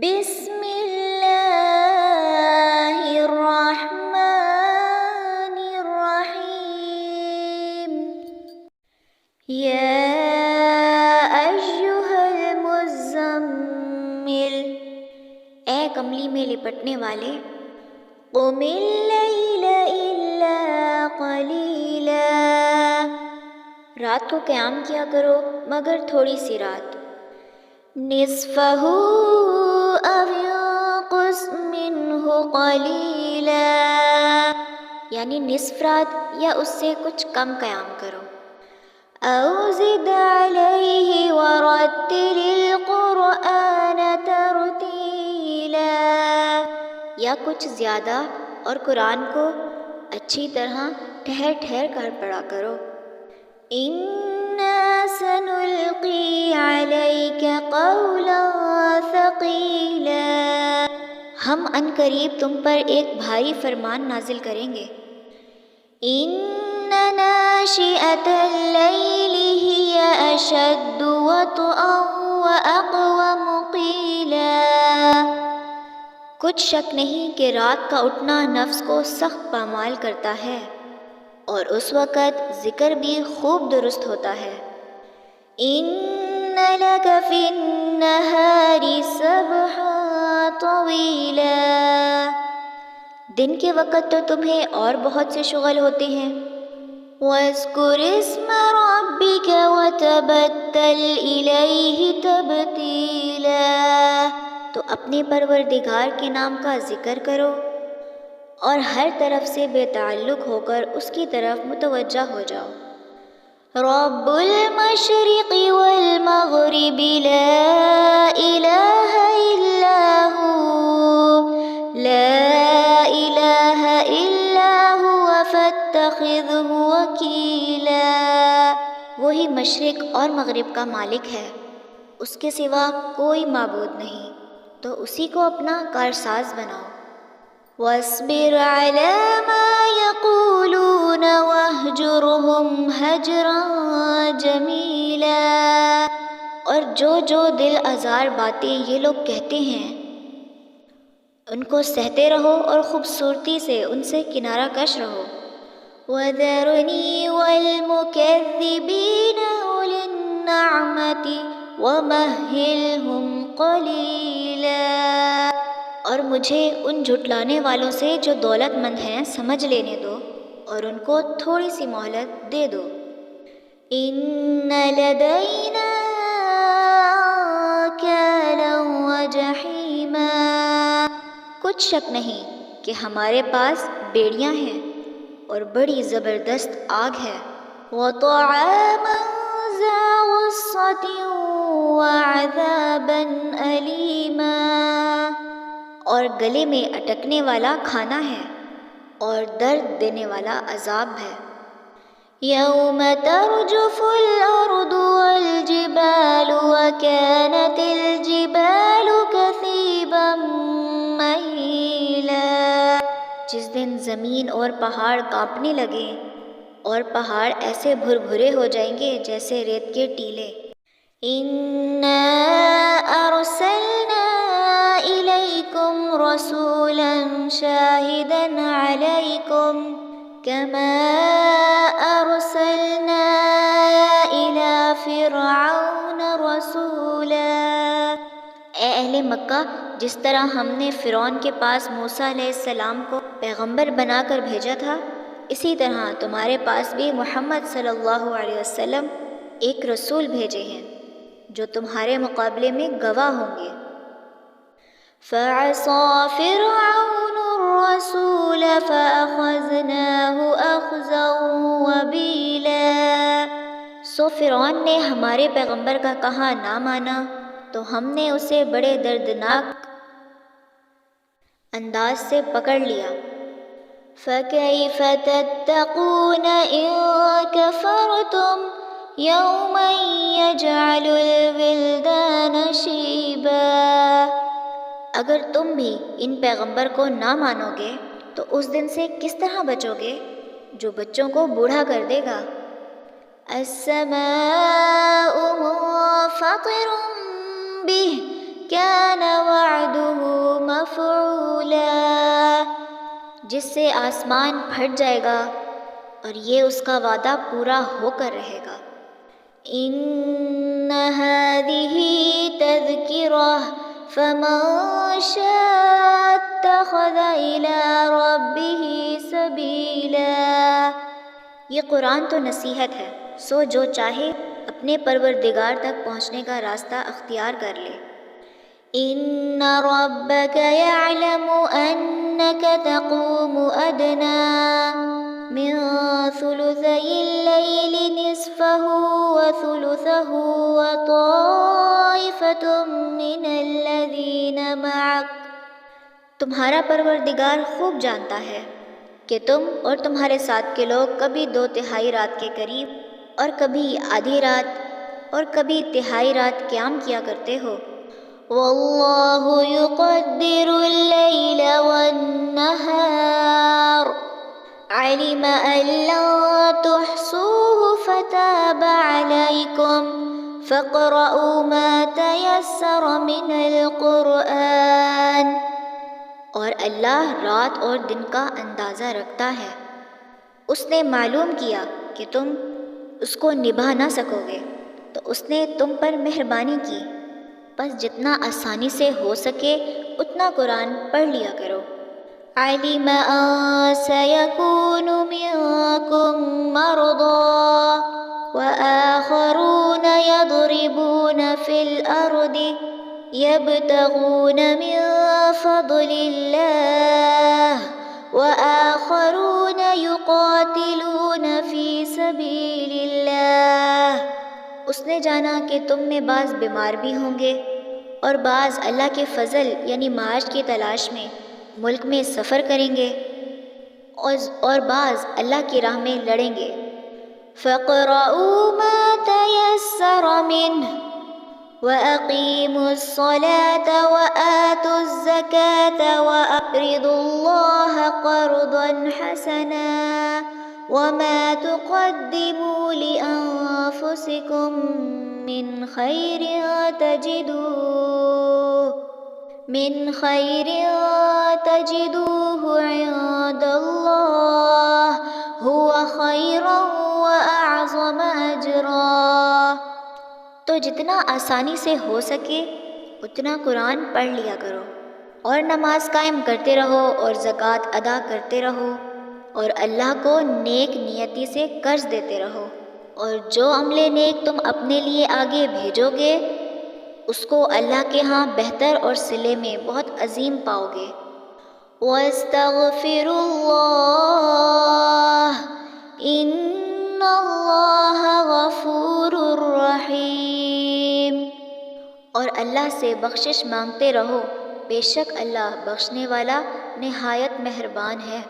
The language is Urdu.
بسم اللہ الرحمن الرحیم یا ایھا المزمل، اے کملی میں لپٹنے والے، قم اللیل الا قلیلا، رات کو قیام کیا کرو مگر تھوڑی سی رات، نصفہ او انقص منہ قلیلا، یعنی نصف رات یا اس سے کچھ کم قیام کرو، او زد علیہ ورتل القرآن ترتیلا، یا کچھ زیادہ اور قرآن کو اچھی طرح ٹھہر ٹھہر کر پڑھا کرو، اِنَّا سَنُلْقِي عَلَيْكَ قَوْلًا ثَقِيلًا، ہم ان قریب تم پر ایک بھاری فرمان نازل کریں گے، إِنَّ نَاشِئَةَ اللَّيْلِ هِيَ أَشَدُّ وَطْئًا وَأَقْوَمُ قِيلًا، کچھ شک نہیں کہ رات کا اٹھنا نفس کو سخت پامال کرتا ہے اور اس وقت ذکر بھی خوب درست ہوتا ہے، إِنَّ لَكَ فِي النَّهَارِ سَبْحًا طَوِيلًا، دن کے وقت تو تمہیں اور بہت سے شغل ہوتے ہیں، وَاذْكُرِ اسْمَ رَبِّكَ وَتَبَتَّلْ إِلَيْهِ تَبْتِيلًا، تو اپنے پروردگار کے نام کا ذکر کرو اور ہر طرف سے بے تعلق ہو کر اس کی طرف متوجہ ہو جاؤ، رب المشرق والمغرب لا الہ الا هو فاتخذہ وکیلا، وہی مشرق اور مغرب کا مالک ہے، اس کے سوا کوئی معبود نہیں، تو اسی کو اپنا کارساز بناؤ، واصبر علی ما یقولون واہجرہم ہجرا جمیلا، اور جو دل آزار باتیں یہ لوگ کہتے ہیں ان کو سہتے رہو اور خوبصورتی سے ان سے کنارہ کش رہو، وَذَرْنِي وَالْمُكَذِّبِينَ أُولِي النَّعْمَةِ وَمَهِّلْهُمْ قَلِيلًا، اور مجھے ان جھٹلانے والوں سے جو دولت مند ہیں سمجھ لینے دو اور ان کو تھوڑی سی مہلت دے دو، إِنَّ لَدَيْنَا أَنكَالًا وَجَحِيمًا، کچھ شک نہیں کہ ہمارے پاس بیڑیاں ہیں اور بڑی زبردست آگ ہے، وَطَعَامًا ذَا غُصَّةٍ وَعَذَابًا أَلِيمًا، اور گلے میں اٹکنے والا کھانا ہے اور درد دینے والا عذاب ہے، یوم ترجف الارض والجبال وكانت الجبال كثيبا مهيلا، جس دن زمین اور پہاڑ کانپنے لگے اور پہاڑ ایسے بھربھرے ہو جائیں گے جیسے ریت کے ٹیلے، اِنَّا أَرْسَلْنَا إِلَيْكُمْ رَسُولًا شَاهِدًا عَلَيْكُمْ كَمَا أَرْسَلْنَا إِلَى فِرْعَوْنَ رَسُولًا، اے اہل مکہ، جس طرح ہم نے فرعون کے پاس موسیٰ علیہ السلام کو پیغمبر بنا کر بھیجا تھا، اسی طرح تمہارے پاس بھی محمد صلی اللہ علیہ وسلم ایک رسول بھیجے ہیں جو تمہارے مقابلے میں گواہ ہوں گے، فَعَصَى فِرْعَوْنُ الرَّسُولَ فَأَخَذْنَاهُ أَخْذًا وَبِيلًا، سو فرعون نے ہمارے پیغمبر کا کہا نہ مانا تو ہم نے اسے بڑے دردناک انداز سے پکڑ لیا، فَكَيْفَ تَتَّقُونَ إِن كَفَرْتُمْ يَوْمًا يَجْعَلُ الْوِلْدَانَ شِيبًا، اگر تم بھی ان پیغمبر کو نہ مانو گے تو اس دن سے کس طرح بچو گے جو بچوں کو بوڑھا کر دے گا، السَّمَاءُ مُنفَطِرٌ بِهِ كان وعده مفعولا، جس سے آسمان پھٹ جائے گا اور یہ اس کا وعدہ پورا ہو کر رہے گا۔ ان هذه تذکرہ فمن شاء اتخذ الى ربه سبیلا، یہ قرآن تو نصیحت ہے، سو جو چاہے اپنے پروردگار تک پہنچنے کا راستہ اختیار کر لے۔ ان ربک یعلم انک تقوم ادنی من ثلثی اللیل نصفہ وثلثہ وطائفۃ من الذین معک، تمہارا پروردگار خوب جانتا ہے کہ تم اور تمہارے ساتھ کے لوگ کبھی 2/3 رات کے قریب اور کبھی آدھی رات اور کبھی تہائی رات قیام کیا کرتے ہو۔ واللہ یقدر اللیل والنہار علم ان لن تحصوه فتاب علیکم فاقرؤوا ما تیسر من القرآن، اور اللہ رات اور دن کا اندازہ رکھتا ہے، اس نے معلوم کیا کہ تم اس کو نبھا نہ سکو گے تو اس نے تم پر مہربانی کی، بس جتنا آسانی سے ہو سکے اتنا قرآن پڑھ لیا کرو۔ علم ان سیکون منکم مرضی وآخرون یضربون فی الارض یبتغون من فضل اللہ وآخرون یقاتلون فی سبیل اللہ، اس نے جانا کہ تم میں بعض بیمار بھی ہوں گے اور بعض اللہ کے فضل یعنی معاش کی تلاش میں ملک میں سفر کریں گے اور بعض اللہ کی راہ میں لڑیں گے۔ فَاقْرَؤُوا مَا تَيَسَّرَ مِنْهُ وَأَقِيمُوا الصَّلَاةَ وَآتُوا الزَّكَاةَ وَأَقْرِضُوا اللَّهَ قَرْضًا حَسَنًا وَمَا تُقَدِّمُوا لِأَنفُسِكُم مِّنْ خَيْرٍ تَجِدُوهُ عِندَ اللَّهِ هُوَ خَيْرًا وَأَعْظَمَ أَجْرًا، تو جتنا آسانی سے ہو سکے اتنا قرآن پڑھ لیا کرو اور نماز قائم کرتے رہو اور زکوٰۃ ادا کرتے رہو اور اللہ کو نیک نیتی سے قرض دیتے رہو، اور جو عمل نیک تم اپنے لیے آگے بھیجو گے اس کو اللہ کے ہاں بہتر اور صلے میں بہت عظیم پاؤ گے۔ وَاسْتَغْفِرُوا اللَّهَ إِنَّ اللَّهَ غَفُورٌ رَحِيمٌ، اور اللہ سے بخشش مانگتے رہو، بے شک اللہ بخشنے والا نہایت مہربان ہے۔